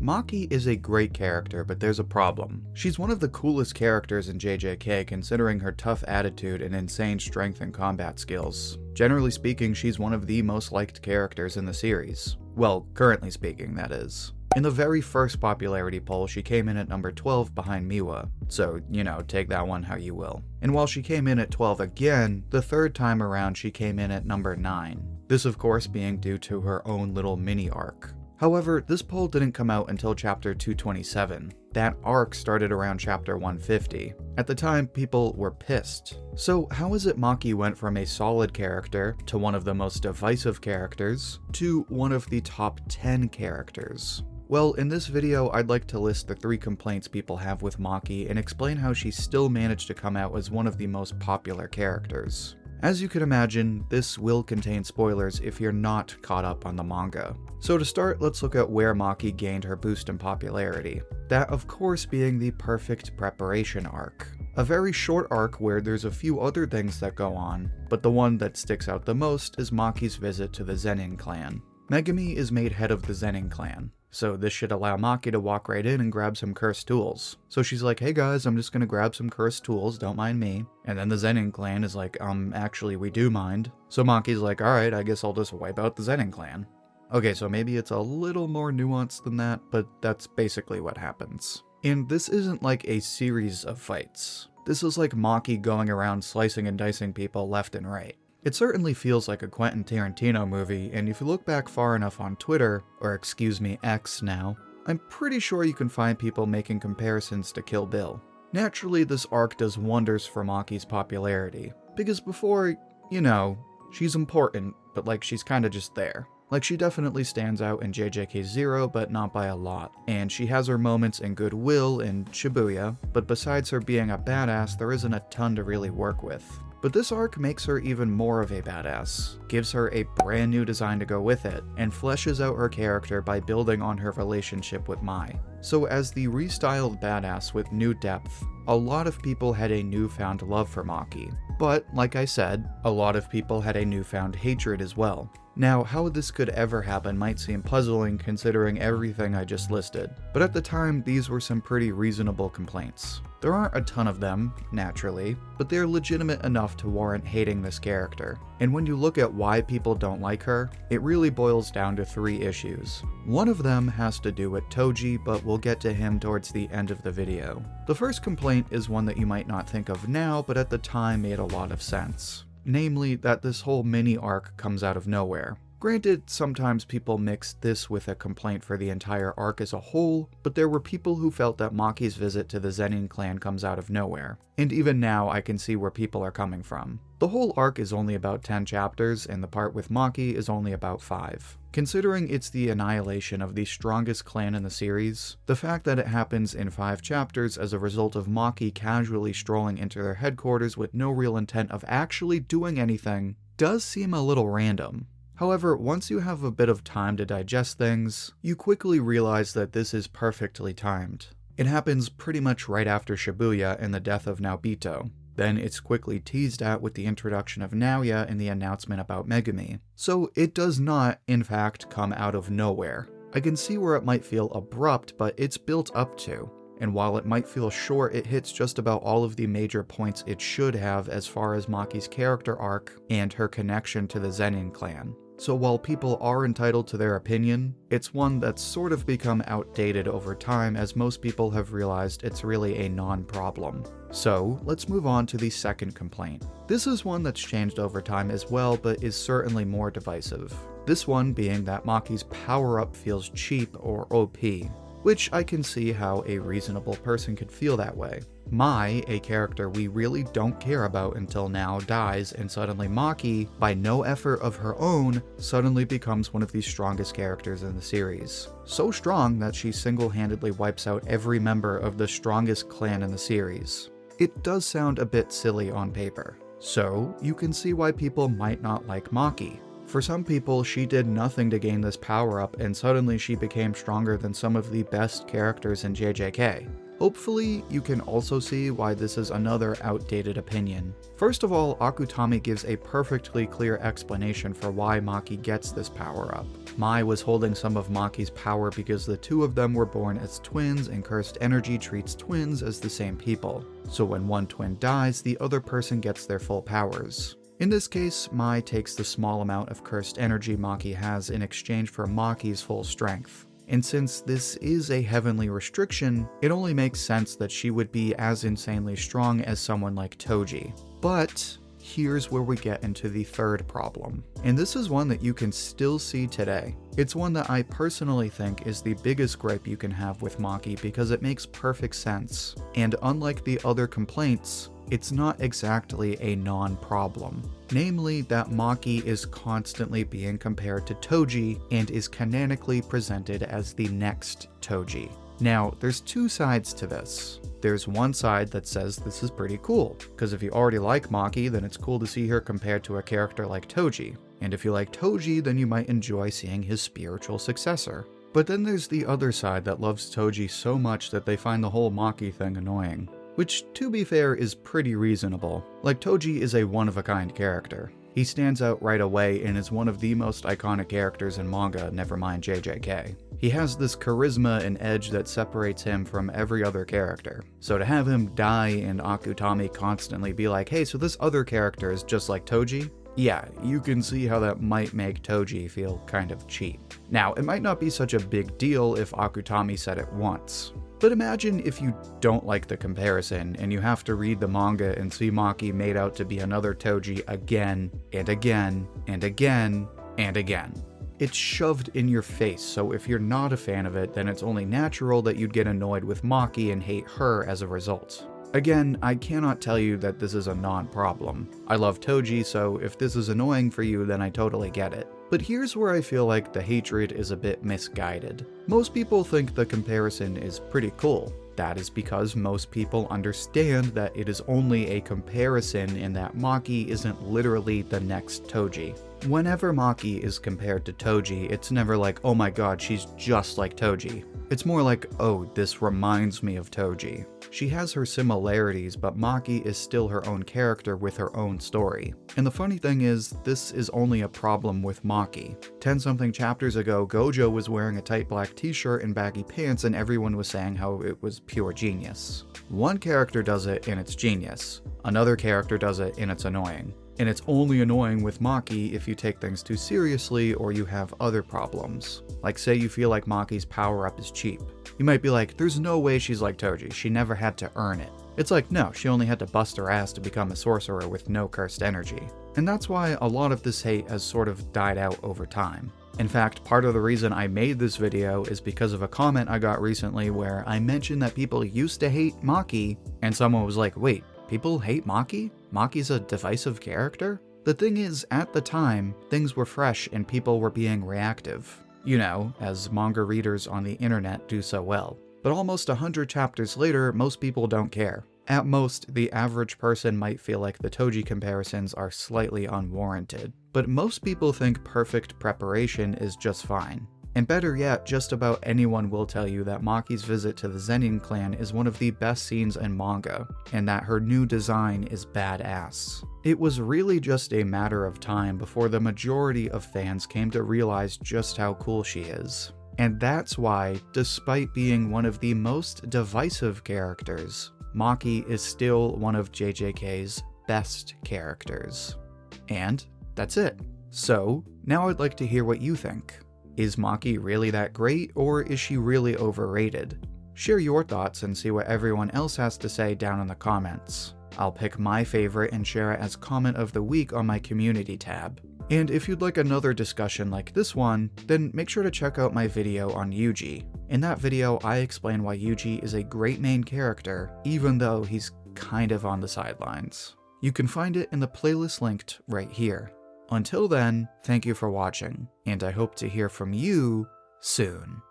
Maki is a great character, but there's a problem. She's one of the coolest characters in JJK considering her tough attitude and insane strength and combat skills. Generally speaking, she's one of the most liked characters in the series. Well, currently speaking, that is. In the very first popularity poll, she came in at number 12 behind Miwa, so, you know, take that one how you will. And while she came in at 12 again, the third time around she came in at number 9. This of course being due to her own little mini arc. However, this poll didn't come out until chapter 227. That arc started around chapter 150. At the time, people were pissed. So how is it Maki went from a solid character to one of the most divisive characters to one of the top 10 characters? Well, in this video, I'd like to list the 3 complaints people have with Maki and explain how she still managed to come out as one of the most popular characters. As you can imagine, this will contain spoilers if you're not caught up on the manga. So to start, let's look at where Maki gained her boost in popularity. That of course being the perfect preparation arc. A very short arc where there's a few other things that go on, but the one that sticks out the most is Maki's visit to the Zenin clan. Megumi is made head of the Zenin clan, so this should allow Maki to walk right in and grab some cursed tools. So she's like, hey guys, I'm just gonna grab some cursed tools, don't mind me. And then the Zenin clan is like, actually we do mind. So Maki's like, alright, I guess I'll just wipe out the Zenin clan. Okay, so maybe it's a little more nuanced than that, but that's basically what happens. And this isn't like a series of fights. This is like Maki going around slicing and dicing people left and right. It certainly feels like a Quentin Tarantino movie, and if you look back far enough on Twitter, or excuse me, X now, I'm pretty sure you can find people making comparisons to Kill Bill. Naturally, this arc does wonders for Maki's popularity, because before, you know, she's important, but like she's kinda just there. Like she definitely stands out in JJK 0, but not by a lot, and she has her moments in Goodwill in Shibuya, but besides her being a badass, there isn't a ton to really work with. But this arc makes her even more of a badass, gives her a brand new design to go with it, and fleshes out her character by building on her relationship with Mai. So as the restyled badass with new depth, a lot of people had a newfound love for Maki. But, like I said, a lot of people had a newfound hatred as well. Now, how this could ever happen might seem puzzling considering everything I just listed, but at the time, these were some pretty reasonable complaints. There aren't a ton of them, naturally, but they're legitimate enough to warrant hating this character. And when you look at why people don't like her, it really boils down to 3 issues. One of them has to do with Toji, but we'll get to him towards the end of the video. The first complaint is one that you might not think of now, but at the time made a lot of sense. Namely, that this whole mini arc comes out of nowhere. Granted, sometimes people mix this with a complaint for the entire arc as a whole, but there were people who felt that Maki's visit to the Zenin clan comes out of nowhere. And even now, I can see where people are coming from. The whole arc is only about 10 chapters, and the part with Maki is only about 5. Considering it's the annihilation of the strongest clan in the series, the fact that it happens in 5 chapters as a result of Maki casually strolling into their headquarters with no real intent of actually doing anything does seem a little random. However, once you have a bit of time to digest things, you quickly realize that this is perfectly timed. It happens pretty much right after Shibuya and the death of Naobito. Then it's quickly teased at with the introduction of Naoya and the announcement about Megumi. So it does not, in fact, come out of nowhere. I can see where it might feel abrupt, but it's built up to. And while it might feel short, it hits just about all of the major points it should have as far as Maki's character arc and her connection to the Zenin clan. So while people are entitled to their opinion, it's one that's sort of become outdated over time as most people have realized it's really a non-problem. So let's move on to the second complaint. This is one that's changed over time as well, but is certainly more divisive. This one being that Maki's power-up feels cheap or OP, which I can see how a reasonable person could feel that way. Mai, a character we really don't care about until now, dies, and suddenly Maki, by no effort of her own, suddenly becomes one of the strongest characters in the series. So strong that she single-handedly wipes out every member of the strongest clan in the series. It does sound a bit silly on paper. So, you can see why people might not like Maki. For some people, she did nothing to gain this power-up, and suddenly she became stronger than some of the best characters in JJK. Hopefully, you can also see why this is another outdated opinion. First of all, Akutami gives a perfectly clear explanation for why Maki gets this power-up. Mai was holding some of Maki's power because the two of them were born as twins, and cursed energy treats twins as the same people. So when one twin dies, the other person gets their full powers. In this case, Mai takes the small amount of cursed energy Maki has in exchange for Maki's full strength. And since this is a heavenly restriction, it only makes sense that she would be as insanely strong as someone like Toji. But here's where we get into the third problem. And this is one that you can still see today. It's one that I personally think is the biggest gripe you can have with Maki because it makes perfect sense. And unlike the other complaints, it's not exactly a non-problem. Namely, that Maki is constantly being compared to Toji and is canonically presented as the next Toji. Now, there's two sides to this. There's one side that says this is pretty cool, because if you already like Maki, then it's cool to see her compared to a character like Toji. And if you like Toji, then you might enjoy seeing his spiritual successor. But then there's the other side that loves Toji so much that they find the whole Maki thing annoying. Which, to be fair, is pretty reasonable. Like, Toji is a one-of-a-kind character. He stands out right away and is one of the most iconic characters in manga, never mind JJK. He has this charisma and edge that separates him from every other character. So to have him die and Akutami constantly be like, hey, so this other character is just like Toji? Yeah, you can see how that might make Toji feel kind of cheap. Now, it might not be such a big deal if Akutami said it once. But imagine if you don't like the comparison and you have to read the manga and see Maki made out to be another Toji again and again and again and again. It's shoved in your face, so if you're not a fan of it, then it's only natural that you'd get annoyed with Maki and hate her as a result. Again, I cannot tell you that this is a non-problem. I love Toji, so if this is annoying for you, then I totally get it. But here's where I feel like the hatred is a bit misguided. Most people think the comparison is pretty cool. That is because most people understand that it is only a comparison and that Maki isn't literally the next Toji. Whenever Maki is compared to Toji, it's never like, oh my god, she's just like Toji. It's more like, oh, this reminds me of Toji. She has her similarities, but Maki is still her own character with her own story. And the funny thing is, this is only a problem with Maki. 10-something chapters ago, Gojo was wearing a tight black t-shirt and baggy pants and everyone was saying how it was pure genius. One character does it and it's genius. Another character does it and it's annoying. And it's only annoying with Maki if you take things too seriously or you have other problems. Like say you feel like Maki's power-up is cheap. You might be like, there's no way she's like Toji, she never had to earn it. It's like, no, she only had to bust her ass to become a sorcerer with no cursed energy. And that's why a lot of this hate has sort of died out over time. In fact, part of the reason I made this video is because of a comment I got recently where I mentioned that people used to hate Maki, and someone was like, wait, people hate Maki? Maki's a divisive character? The thing is, at the time, things were fresh and people were being reactive. You know, as manga readers on the internet do so well. But almost 100 chapters later, most people don't care. At most, the average person might feel like the Toji comparisons are slightly unwarranted. But most people think perfect preparation is just fine. And better yet, just about anyone will tell you that Maki's visit to the Zenin clan is one of the best scenes in manga, and that her new design is badass. It was really just a matter of time before the majority of fans came to realize just how cool she is. And that's why, despite being one of the most divisive characters, Maki is still one of JJK's best characters. And that's it. So, now I'd like to hear what you think. Is Maki really that great, or is she really overrated? Share your thoughts and see what everyone else has to say down in the comments. I'll pick my favorite and share it as comment of the week on my community tab. And if you'd like another discussion like this one, then make sure to check out my video on Ouji. In that video, I explain why Ouji is a great main character, even though he's kind of on the sidelines. You can find it in the playlist linked right here. Until then, thank you for watching, and I hope to hear from you soon.